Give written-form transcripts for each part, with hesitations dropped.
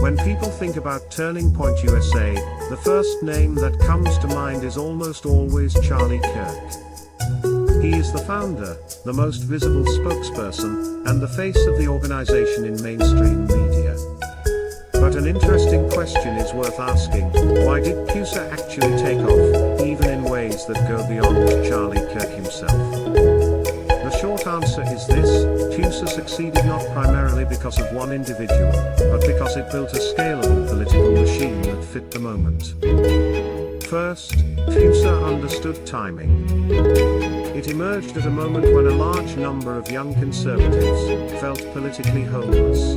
When people think about Turning Point USA, the first name that comes to mind is almost always Charlie Kirk. He is the founder, the most visible spokesperson, and the face of the organization in mainstream media. But an interesting question is worth asking: why did TPUSA actually take off, even in ways that go beyond Charlie Kirk himself? The short answer is this: TPUSA succeeded not primarily because of one individual, but because it built a scalable political machine that fit the moment. First, TPUSA understood timing. It emerged at a moment when a large number of young conservatives felt politically homeless.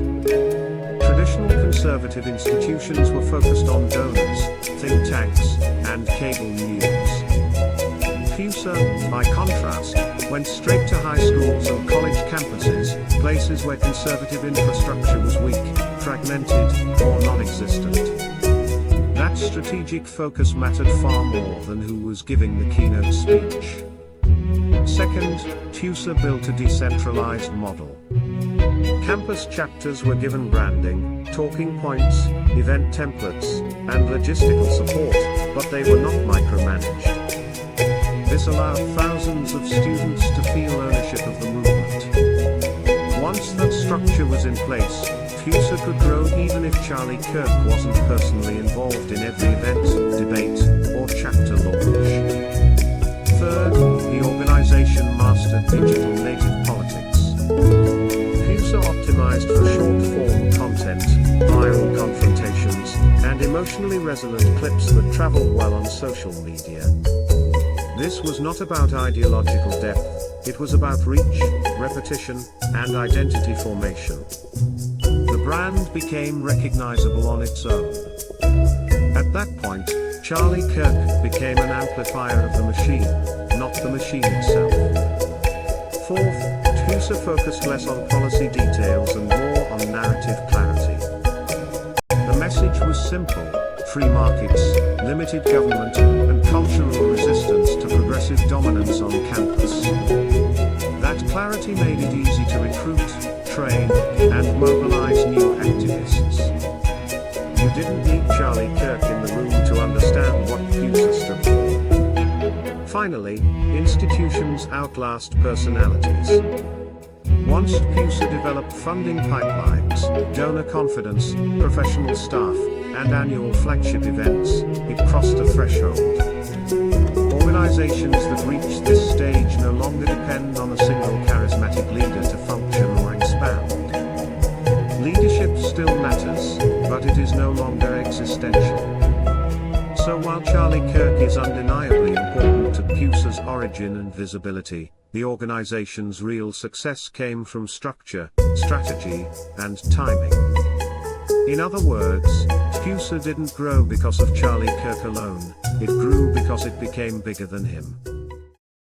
Traditional conservative institutions were focused on donors, think tanks, and cable news. TPUSA, by contrast, went straight to high schools and college campuses, places where conservative infrastructure was weak, fragmented, or non-existent. That strategic focus mattered far more than who was giving the keynote speech. Second, TPUSA built a decentralized model. Campus chapters were given branding, talking points, event templates, and logistical support, but they were not micromanaged. This allowed thousands of students to feel ownership of the movement. Once that structure was in place, TPUSA could grow even if Charlie Kirk wasn't personally involved in every event, debate, or chapter launch. Third, the organization mastered digital native politics. TPUSA optimized for short-form content, viral confrontations, and emotionally resonant clips that traveled well on social media. This was not about ideological depth, it was about reach, repetition, and identity formation. The brand became recognizable on its own. At that point, Charlie Kirk became an amplifier of the machine, not the machine itself. Fourth, TPUSA focused less on policy details and more on narrative clarity. The message was simple: free markets, limited government, and cultural resistance to progressive dominance on campus. That clarity made it easy to recruit, train, and mobilize new activists. You didn't need Charlie Kirk in the room to understand what TPUSA stood for. Finally, institutions outlast personalities. Once TPUSA developed funding pipelines, donor confidence, professional staff, and annual flagship events, it crossed a threshold. Organizations that reach this stage no longer depend on a single charismatic leader to function or expand. Leadership still matters, but it is no longer existential. So while Charlie Kirk is undeniably important to TPUSA's origin and visibility, the organization's real success came from structure, strategy, and timing. In other words, TPUSA didn't grow because of Charlie Kirk alone, it grew because it became bigger than him.